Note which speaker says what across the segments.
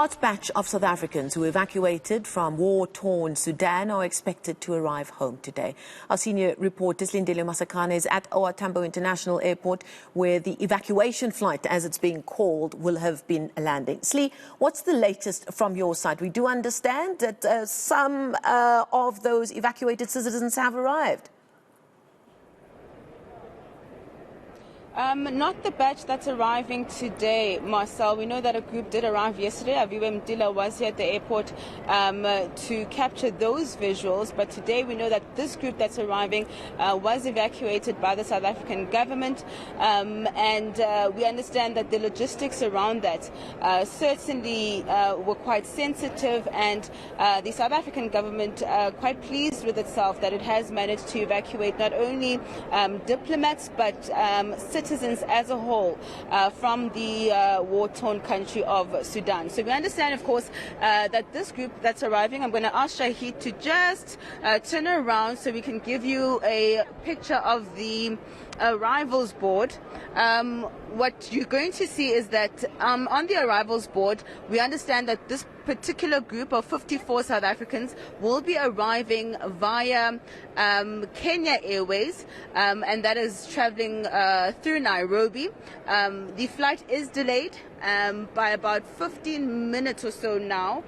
Speaker 1: A large batch of South Africans who evacuated from war-torn Sudan are expected to arrive home today. Our senior reporter Slindelo Masikane is at OR Tambo International Airport, where the evacuation flight, as it's being called, will have been landing. Slee, what's the latest from your side? We do understand that some of those evacuated citizens have arrived.
Speaker 2: Not the batch that's arriving today, Marcel. We know that a group did arrive yesterday. Aviwe Mdila was here at the airport to capture those visuals. But today we know that this group that's arriving was evacuated by the South African government. And we understand that the logistics around that certainly were quite sensitive. And the South African government quite pleased with itself that it has managed to evacuate not only diplomats but citizens as a whole from the war-torn country of Sudan. So we understand, of course, that this group that's arriving, I'm going to ask Shahid to just turn around so we can give you a picture of the arrivals board. What you're going to see is that on the arrivals board, we understand that this particular group of 54 South Africans will be arriving via Kenya Airways, and that is traveling through Nairobi. The flight is delayed by about 15 minutes or so now.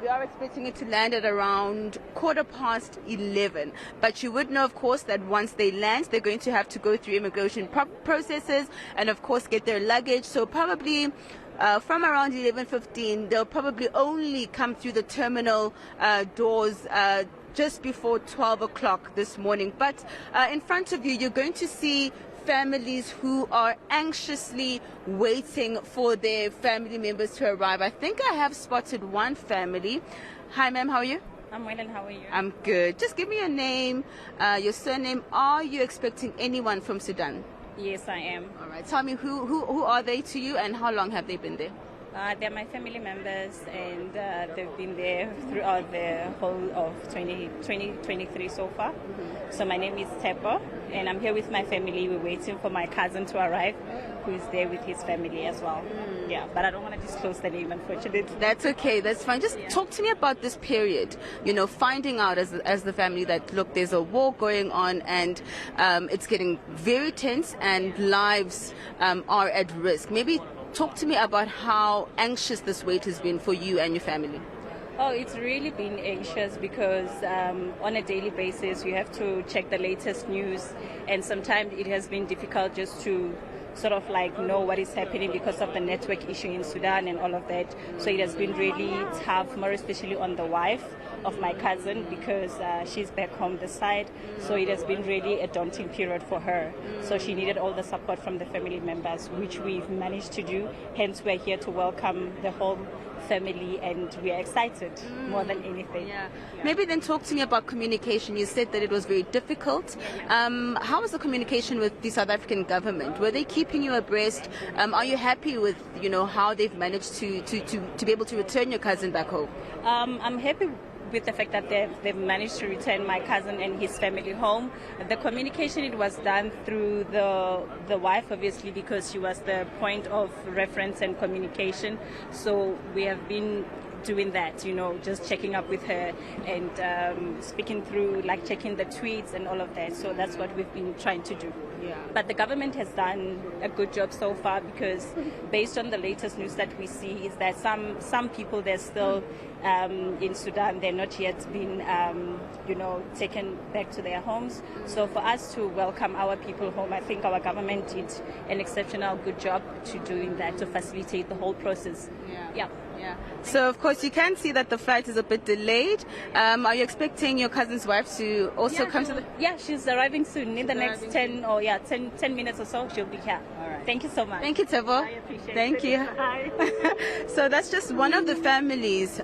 Speaker 2: We are expecting it to land at around 11:15. But you would know, of course, that once they land, they're going to have to go through immigration processes and, of course, get their luggage. So probably from around 11:15, they'll probably only come through the terminal doors just before 12 o'clock this morning. But in front of you, you're going to see families who are anxiously waiting for their family members to arrive. I think I have spotted one family. Hi, ma'am, how are you?
Speaker 3: I'm well, and how are you?
Speaker 2: I'm good. Just give me your name, your surname. Are you expecting anyone from Sudan?
Speaker 3: Yes, I am.
Speaker 2: All right. Tell me, who are they to you, and how long have they been there?
Speaker 3: They're my family members, and they've been there throughout the whole of 2023 so far. Mm-hmm. So my name is Tepo, and I'm here with my family. We're waiting for my cousin to arrive, who is there with his family as well. Yeah, but I don't want to disclose the name, unfortunately.
Speaker 2: That's okay. That's fine. Just talk to me about this period. You know, finding out as the family that, look, there's a war going on, and it's getting very tense, and lives are at risk. Maybe talk to me about how anxious this wait has been for you and your family.
Speaker 3: Oh, it's really been anxious because on a daily basis you have to check the latest news, and sometimes it has been difficult just to sort of like know what is happening because of the network issue in Sudan and all of that. So it has been really tough, more especially on the wife of my cousin, because she's back home this side. So it has been really a daunting period for her. So she needed all the support from the family members, which we've managed to do. Hence, we're here to welcome the whole family, and we are excited more than anything.
Speaker 2: Yeah. Maybe then talk to me about communication. You said that it was very difficult. How was the communication with the South African government? Were they keeping you abreast? Are you happy with, you know, how they've managed to be able to return your cousin back home?
Speaker 3: I'm happy with the fact that they've managed to return my cousin and his family home. The communication, it was done through the wife, obviously, because she was the point of reference and communication. So we have been doing that, you know, just checking up with her and speaking through, like checking the tweets and all of that. So that's what we've been trying to do.
Speaker 2: Yeah.
Speaker 3: But the government has done a good job so far, because based on the latest news that we see is that some people, they're still in Sudan, they're not yet been, you know, taken back to their homes. So for us to welcome our people home, I think our government did an exceptional good job to doing that, to facilitate the whole process.
Speaker 2: Yeah. Yeah. So, of course, you can see that the flight is a bit delayed. Are you expecting your cousin's wife to also come to the...
Speaker 3: Yeah, she's arriving soon. In the next 10 minutes or so, she'll be here. All right. Thank you so much.
Speaker 2: Thank you, Tevo.
Speaker 3: I appreciate it.
Speaker 2: Thank you.
Speaker 3: Bye.
Speaker 2: So that's just one of the families,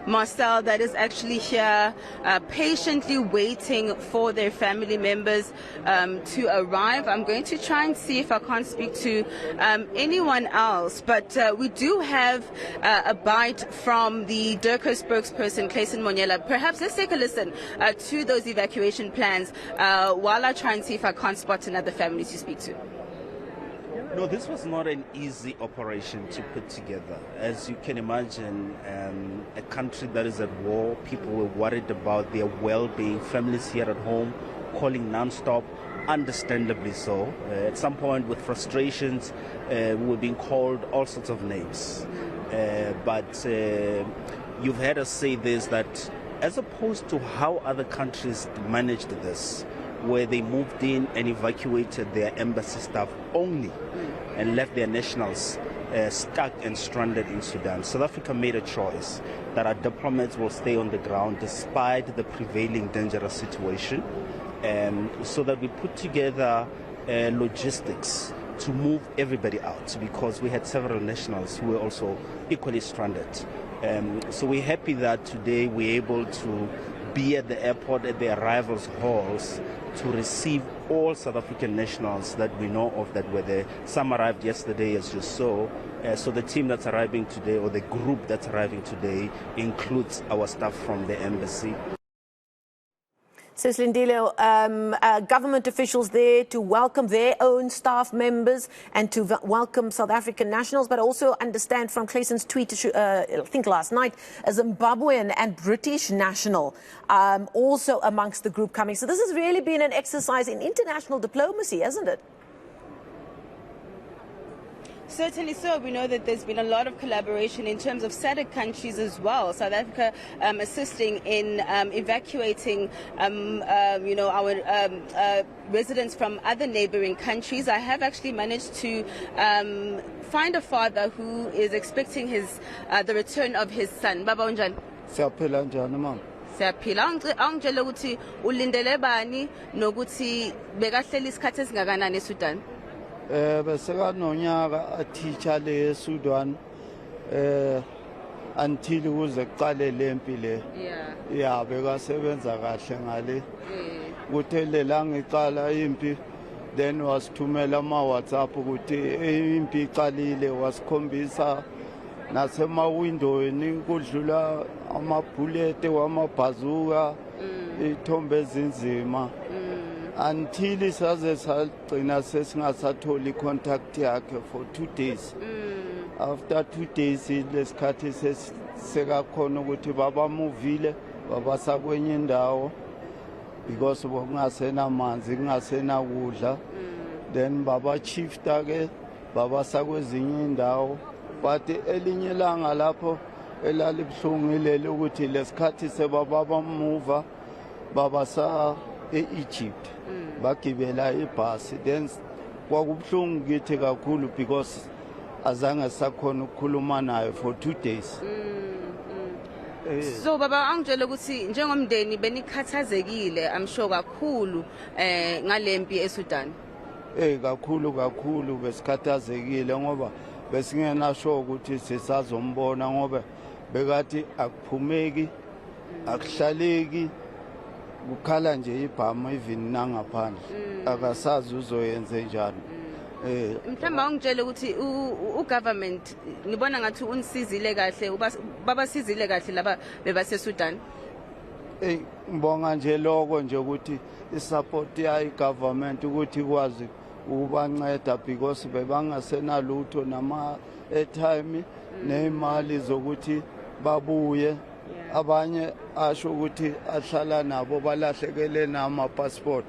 Speaker 2: Marcel, that is actually here patiently waiting for their family members to arrive. I'm going to try and see if I can't speak to anyone else, but we do have a bite from the DIRCO spokesperson, Clayson Monyela. Perhaps let's take a listen to those evacuation plans while I try and see if I can't spot another family to speak to.
Speaker 4: No, this was not an easy operation to put together. As you can imagine, a country that is at war, people were worried about their well-being, families here at home calling non-stop, understandably so. At some point with frustrations, we were being called all sorts of names. But you've heard us say this, that as opposed to how other countries managed this, where they moved in and evacuated their embassy staff only and left their nationals stuck and stranded in Sudan. South Africa made a choice that our diplomats will stay on the ground despite the prevailing dangerous situation, so that we put together logistics to move everybody out, because we had several nationals who were also equally stranded. So we're happy that today we're able to be at the airport at the arrivals halls to receive all South African nationals that we know of that were there. Some arrived yesterday, as you saw. So the team that's arriving today, or the group that's arriving today, includes our staff from the embassy.
Speaker 1: So, Slindelo, government officials there to welcome their own staff members and to welcome South African nationals, but also understand from Clayson's tweet, I think last night, a Zimbabwean and British national also amongst the group coming. So this has really been an exercise in international diplomacy, hasn't it?
Speaker 2: Certainly so. We know that there's been a lot of collaboration in terms of SADC countries as well. South Africa assisting in evacuating, our residents from other neighboring countries. I have actually managed to find a father who is expecting the return of his son. Baba unjani?
Speaker 5: Siyaphila njani mama?
Speaker 2: Siyaphila. Angitshela ukuthi ulindele bani nokuthi bekahleli isikhathi esingakanani eSudan?
Speaker 5: Beseka nonyaka teacher le Sudan until kuze kuqale lempi le. Yeah, bekasebenza kahle ngale. Kuthe lelang iqala impi, then wasithumela ama WhatsApp ukuthi impi iqalile, wasikhombisa nasema windowini kudlula ama bullet wamabhazuka, ithombe ezinzima. Until saze sagcina sesingasatholi contact yakhe for 2 days. After 2 days lesikhathi sekakhona ukuthi baba movile babasa kwenye indawo because kungasena manzi kungasena kudla, then baba shifta ke babasa kwezinye indawo. But elinye langa lapho elalibhlungile ukuthi lesikhathi sebaba move babasa e-Egypt bagibela ibhasi, then kwakubhlungu kithi kakhulu because azange sakhona ukukhuluma naye for 2 days.
Speaker 2: So baba angitshela ukuthi njengomndeni benikhathazekile I'm sure kakhulu ngalempi eSudan.
Speaker 5: Kakhulu besikhathazekile ngoba besingenasho ukuthi sisazombona ngoba bekathi akuphumeki akuhlaleki ukhala nje ibhama even nangaphandle akasazi uzoyenze njani.
Speaker 2: Mhlawumbe angitshela ukuthi ugovernment ngibona ngathi unisizile kahle babasizile kahle laba bebaseSudan.
Speaker 5: Ngibonga nje lokho nje ukuthi isupport ya igovernment ukuthi ikwazi ukubanceda because bebangasenalutho nama airtime nemali zokuthi babuye. Abanye asho ukuthi ahlala nabo balahlekele nama passport.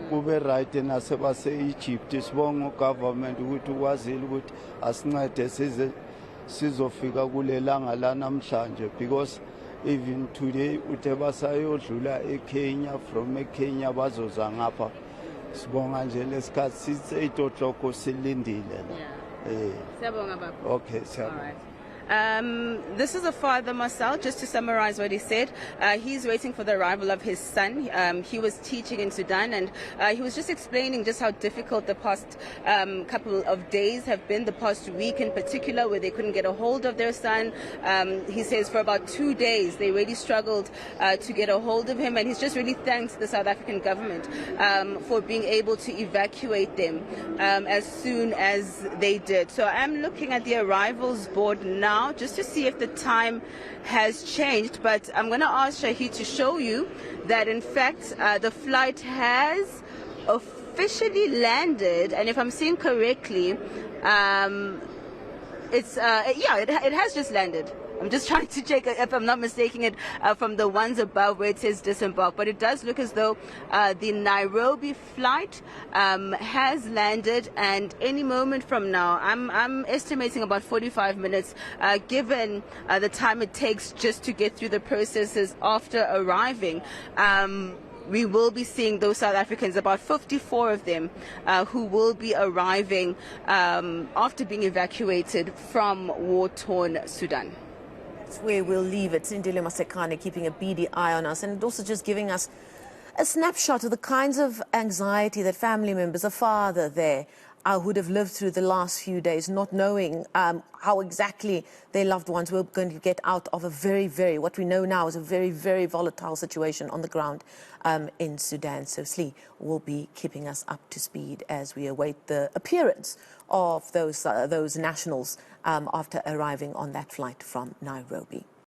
Speaker 5: Kube right nasebase Egypt sibonga ugovernment ukuthi ukwazile ukuthi asincede sizofika kulelanga la namhlanje because even today uthe basayodlula eKenya, from eKenya bazoza ngapha. Sibonga nje lesikhathi sithi 8 o'clock silindile la.
Speaker 2: Siyabonga baba.
Speaker 5: Okay, siyabonga.
Speaker 2: This is a father, Marcel, just to summarize what he said. He's waiting for the arrival of his son. He was teaching in Sudan, and he was just explaining just how difficult the past couple of days have been, the past week in particular, where they couldn't get a hold of their son. He says for about 2 days they really struggled to get a hold of him, and he's just really thanked the South African government for being able to evacuate them as soon as they did. So I'm looking at the arrivals board now, just to see if the time has changed, but I'm going to ask Shahid to show you that in fact the flight has officially landed, and if I'm seeing correctly, it has just landed. I'm just trying to check if I'm not mistaking it from the ones above where it says disembark. But it does look as though the Nairobi flight has landed, and any moment from now, I'm estimating about 45 minutes, given the time it takes just to get through the processes after arriving. We will be seeing those South Africans, about 54 of them, who will be arriving after being evacuated from war-torn Sudan.
Speaker 1: That's where we'll leave it. Slindelo Masikane keeping a beady eye on us, and also just giving us a snapshot of the kinds of anxiety that family members, a father there, would have lived through the last few days, not knowing how exactly their loved ones were going to get out of a what we know now is a very volatile situation on the ground in Sudan. So Slee will be keeping us up to speed as we await the appearance of those nationals after arriving on that flight from Nairobi.